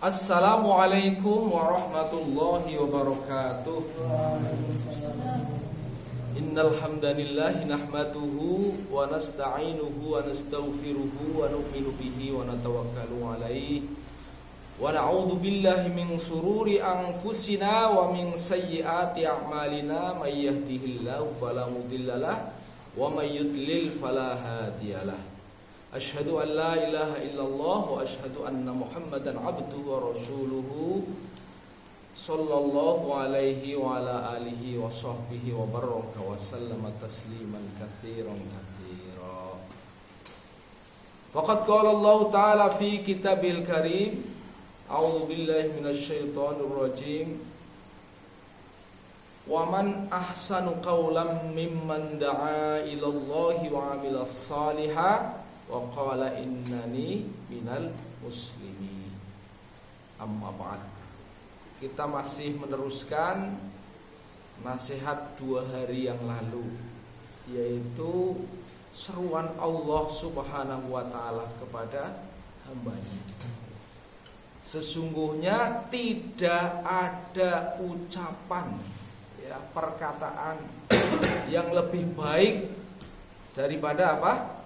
Assalamualaikum warahmatullahi wabarakatuh. Innal hamdalillah nahmaduhu wa nasta'inuhu wa nastaghfiruhu wa nu'minu bihi wa natawakkalu alaihi wa na'udzu billahi min shururi anfusina wa min sayyiati a'malina may yahdihillahu fala mudhillalah wa may yudlil fala hadiyalah. Asyhadu an la ilaha illallah wa asyhadu anna Muhammadan abduhu wa rasuluhu sallallahu alaihi wa ala alihi wa sahbihi wa baraka wa sallama tasliman katsiran katsira. Waqad qala Allah ta'ala fi kitabil karim, a'udzu billahi minasy syaithanir rajim. Wa man ahsanu qawlan mimman da'a ila Allah wa 'amila shalihan wa qala innani minal muslimin. Amma ba'd. Kita masih meneruskan nasihat 2 hari yang lalu, yaitu seruan Allah Subhanahu wa ta'ala kepada hambanya. Sesungguhnya tidak ada ucapan, perkataan yang lebih baik daripada apa?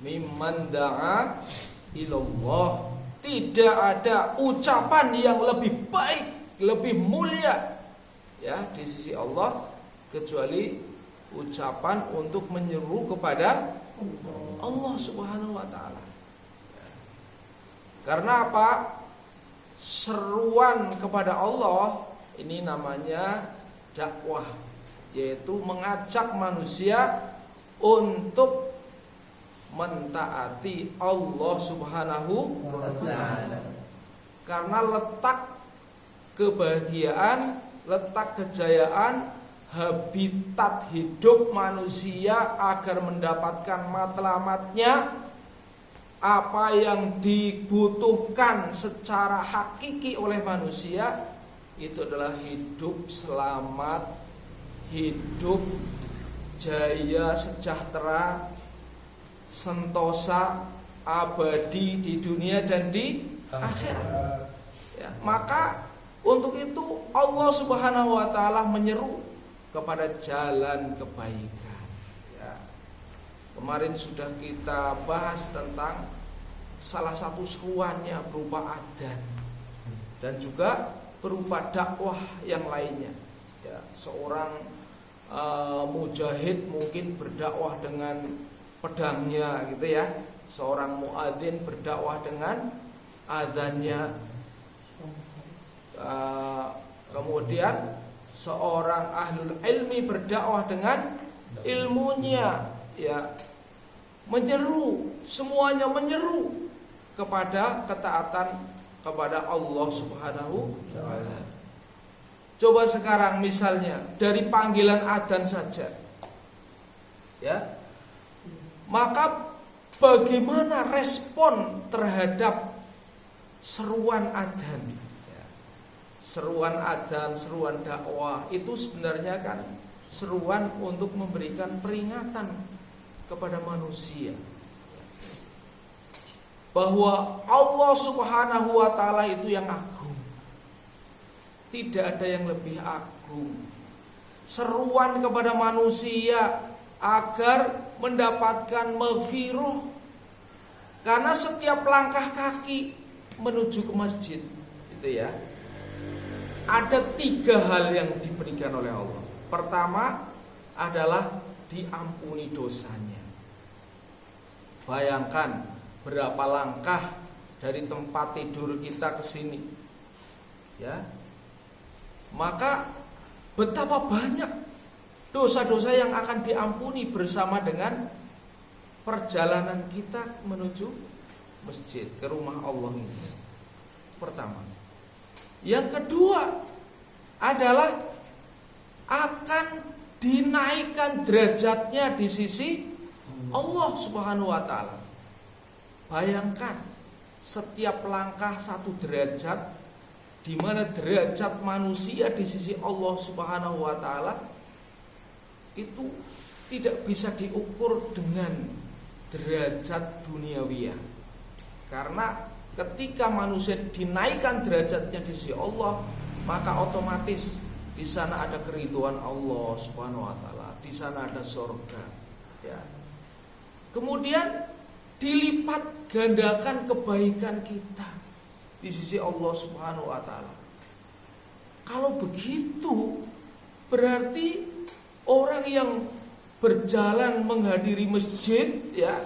Mimman da'a ilallah. Tidak ada ucapan yang lebih baik, lebih mulia di sisi Allah kecuali ucapan untuk menyeru kepada Allah Subhanahu wa ta'ala. Karena apa? Seruan kepada Allah ini namanya dakwah, yaitu mengajak manusia untuk mentaati Allah Subhanahu wa ta'ala. Karena letak kebahagiaan, letak kejayaan, habitat hidup manusia agar mendapatkan matlamatnya, apa yang dibutuhkan secara hakiki oleh manusia, itu adalah hidup selamat, hidup jaya sejahtera, sentosa, abadi di dunia dan di akhirat. Maka untuk itu Allah Subhanahu wa ta'ala menyeru kepada jalan kebaikan. Kemarin sudah kita bahas tentang salah satu seruannya berupa adzan dan juga berupa dakwah yang lainnya. Seorang mujahid mungkin berdakwah dengan pedangnya gitu ya. Seorang muadzin berdakwah dengan adzannya. Kemudian seorang ahlul ilmi berdakwah dengan ilmunya, menyeru, semuanya menyeru kepada ketaatan kepada Allah Subhanahu wa ta'ala. Coba sekarang misalnya dari panggilan adzan saja, maka bagaimana respon terhadap seruan adzan? Seruan adzan, seruan dakwah itu sebenarnya kan seruan untuk memberikan peringatan kepada manusia bahwa Allah Subhanahu wa ta'ala itu yang agung. Tidak ada yang lebih agung. Seruan kepada manusia agar mendapatkan maghfirah. Karena setiap langkah kaki menuju ke masjid ada 3 hal yang diberikan oleh Allah. Pertama adalah diampuni dosanya. Bayangkan berapa langkah dari tempat tidur kita ke sini, maka betapa banyak dosa-dosa yang akan diampuni bersama dengan perjalanan kita menuju masjid, ke rumah Allah ini. Pertama. Yang kedua adalah akan dinaikkan derajatnya di sisi Allah Subhanahu wa ta'ala. Bayangkan setiap langkah 1 derajat, di mana derajat manusia di sisi Allah Subhanahu wa ta'ala itu tidak bisa diukur dengan derajat duniawiyah. Karena ketika manusia dinaikkan derajatnya di sisi Allah, maka otomatis di sana ada keridhaan Allah Subhanahu wa taala, di sana ada surga, ya. Kemudian dilipat gandakan kebaikan kita di sisi Allah Subhanahu wa taala. Kalau begitu, berarti orang yang berjalan menghadiri masjid, ya,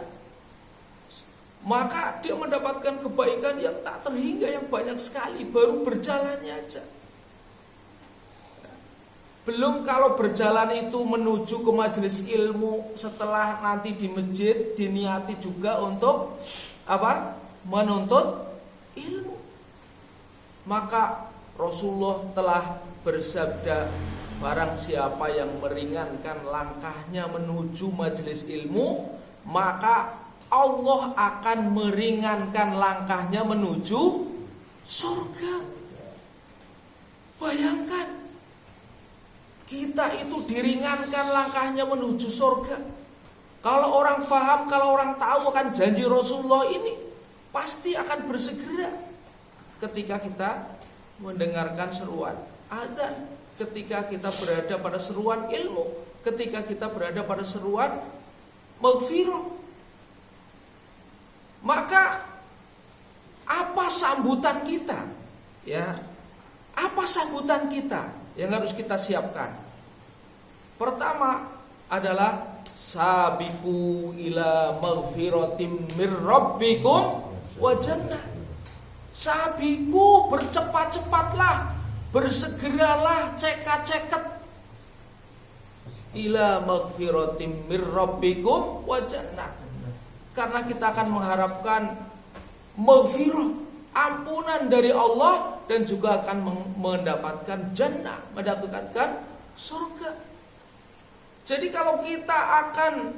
maka dia mendapatkan kebaikan yang tak terhingga, yang banyak sekali baru berjalannya aja. Belum kalau berjalan itu menuju ke majelis ilmu, setelah nanti di masjid diniati juga untuk apa? Menuntut ilmu. Maka Rasulullah telah bersabda, barang siapa yang meringankan langkahnya menuju majelis ilmu, maka Allah akan meringankan langkahnya menuju surga. Bayangkan, kita itu diringankan langkahnya menuju surga. Kalau orang faham, kalau orang tahu akan janji Rasulullah ini, pasti akan bersegera ketika kita mendengarkan seruan adzan, ketika kita berada pada seruan ilmu, ketika kita berada pada seruan maghfirah. Maka apa sambutan kita? Ya, apa sambutan kita yang harus kita siapkan? Pertama adalah sabiqu ila maghfiratim mir rabbikum wa jannah. Sabiqu, bercepat-cepatlah, bersegeralah, cekat-ceket ila maghfiratim mir rabbikum wa jannah. Karena kita akan mengharapkan maghfirah, ampunan dari Allah, dan juga akan mendapatkan jannah, mendapatkan surga. Jadi kalau kita akan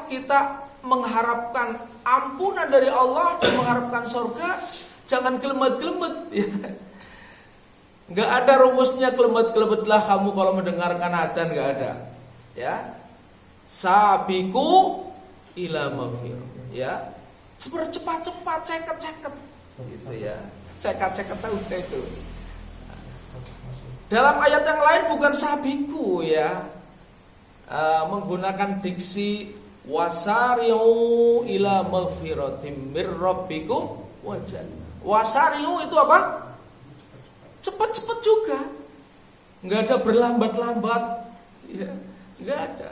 kita mengharapkan ampunan dari Allah dan mengharapkan surga, jangan kelemet-kelemet, ya. Nggak ada rumusnya kelemet-kelemetlah kamu kalau mendengarkan adzan, nggak ada, ya. Sabiqu ila maghfirah, ya. Cepat-cepat, ceket-ceket, gitu ya. Ceket-ceket tahu itu. Dalam ayat yang lain bukan sabiku, ya, menggunakan diksi wasari'u ila maghfiratim mir rabbikum wa jannah. Wasari'u itu apa? Cepat-cepat juga, nggak ada berlambat-lambat, ya, nggak ada.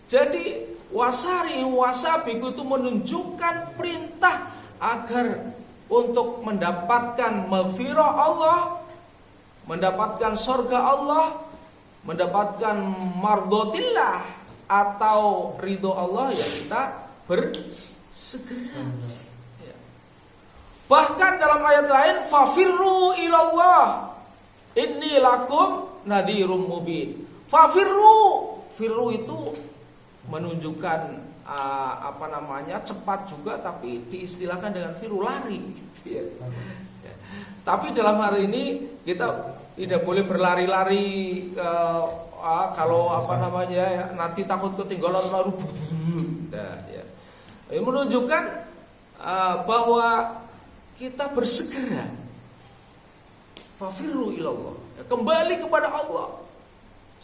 Jadi wasari'u, wasabiku itu menunjukkan perintah agar untuk mendapatkan maghfirah Allah, mendapatkan surga Allah, mendapatkan mardhatillah atau ridho Allah, ya kita bersegera. Ya. Bahkan dalam ayat lain, fafirru ilallah inni lakum nadhirum mubin. Fafirru, firru itu menunjukkan cepat juga, tapi diistilahkan dengan firu, lari, gitu ya. Tapi dalam hari ini kita tidak boleh berlari-lari kalau nanti takut ketinggalan lalu. Nah, ya. Ini menunjukkan bahwa kita bersegera. Fafirru ilallah, kembali kepada Allah.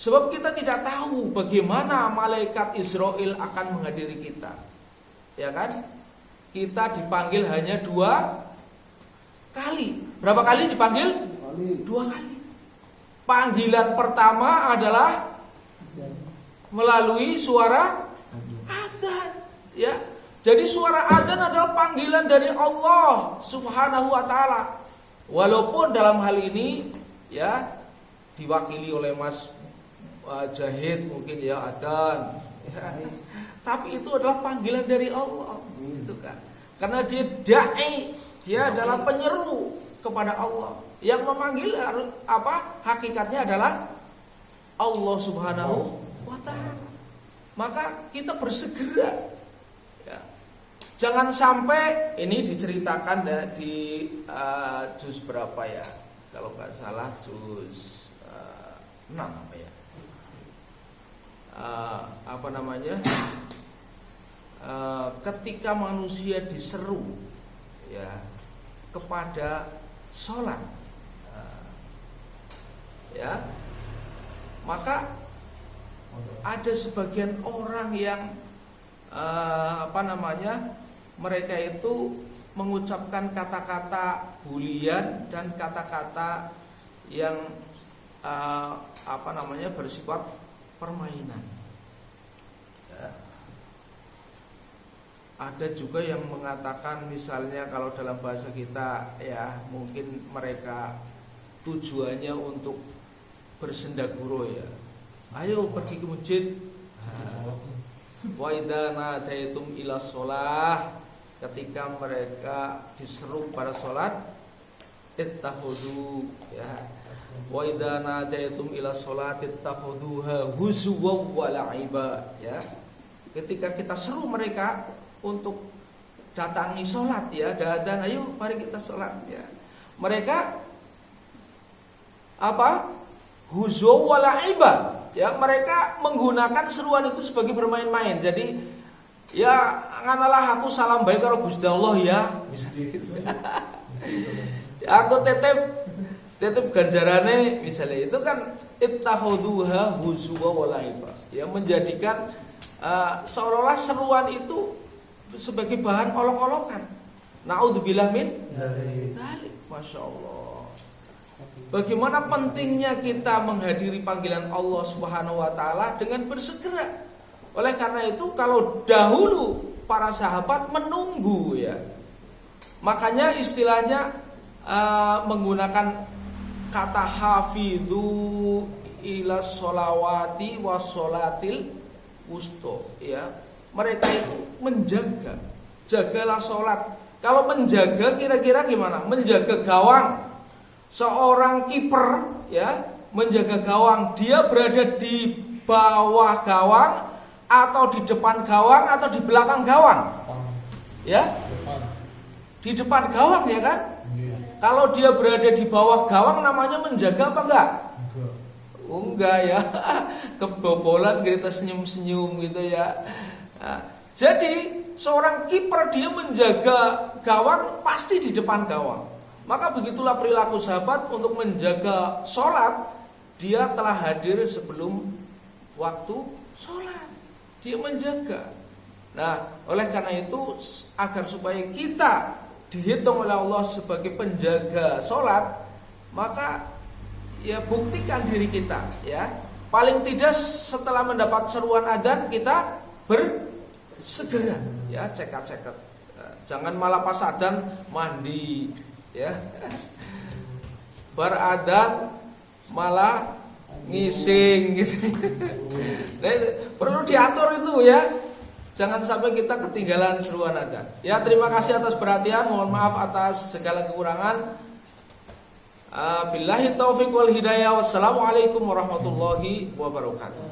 Sebab kita tidak tahu bagaimana malaikat Israel akan menghadiri kita, ya kan? Kita dipanggil hanya 2 kali. Berapa kali dipanggil? 2 kali. Panggilan pertama adalah melalui suara adzan, ya. Jadi suara adzan adalah panggilan dari Allah Subhanahu wa taala. Walaupun dalam hal ini, ya, diwakili oleh Mas Jahid mungkin, ya, adzan, ya. Tapi itu adalah panggilan dari Allah, gitu kan. Karena dia da'i, dia adalah penyeru kepada Allah. Yang memanggil hakikatnya adalah Allah Subhanahu wa taala. Maka kita bersegera, ya. Jangan sampai ini diceritakan di juz berapa, ya? Kalau nggak salah juz 6 apa ya? Ketika manusia diseru kepada sholat. Ya, maka ada sebagian orang yang mereka itu mengucapkan kata-kata bulian dan kata-kata yang bersifat permainan. Ya. Ada juga yang mengatakan, misalnya kalau dalam bahasa kita ya, mungkin mereka tujuannya untuk bersendaguro ya. Ayo pergi ke masjid. Wa idza nadaitum ila shalah, ketika mereka diseru pada salat, ittakhudhu ya. Wa idza nadaitum ila sholati ittakhudhuha huzwa wa la'iba ya. Ketika kita seru mereka untuk datangi salat ya, dan ayo mari kita salat ya. Mereka huzwa wa la'iba ya, mereka menggunakan seruan itu sebagai bermain-main. Jadi ya, nganalah aku salam baik karo Gusti Allah ya, misalnya gitu. Ya, aku tetep ganjarane misalnya, itu kan ittakhudhuha huzwa wa la'iba ya, menjadikan seolah-olah seruan itu sebagai bahan olok-olokan. Naudzubillah min dzalik. Masya Allah. Bagaimana pentingnya kita menghadiri panggilan Allah Subhanahu wa taala dengan bersegera. Oleh karena itu, kalau dahulu para sahabat menunggu ya, makanya istilahnya menggunakan kata hafidhu ila sholawati was sholatil wusto ya. Mereka itu menjaga, jagalah sholat. Kalau menjaga kira-kira gimana? Menjaga gawang. Seorang kiper ya, menjaga gawang, dia berada di bawah gawang atau di depan gawang atau di belakang gawang? Ya? Di depan gawang ya kan? Kalau dia berada di bawah gawang namanya menjaga apa enggak? Enggak ya. Kebobolan kita senyum-senyum gitu ya. Nah, jadi seorang kiper dia menjaga gawang pasti di depan gawang. Maka begitulah perilaku sahabat untuk menjaga sholat. Dia telah hadir sebelum waktu sholat. Dia menjaga. Nah, oleh karena itu, agar supaya kita dihitung oleh Allah sebagai penjaga sholat, maka ya buktikan diri kita ya. Paling tidak setelah mendapat seruan adzan kita bersegera ya, cekat-cekat. Jangan malah pas adzan mandi ya, beradzan malah ngising gitu. Nah, perlu diatur itu ya. Jangan sampai kita ketinggalan seruan adzan. Ya, terima kasih atas perhatian. Mohon maaf atas segala kekurangan. Billahi taufiq wal hidayah. Wassalamualaikum warahmatullahi wabarakatuh.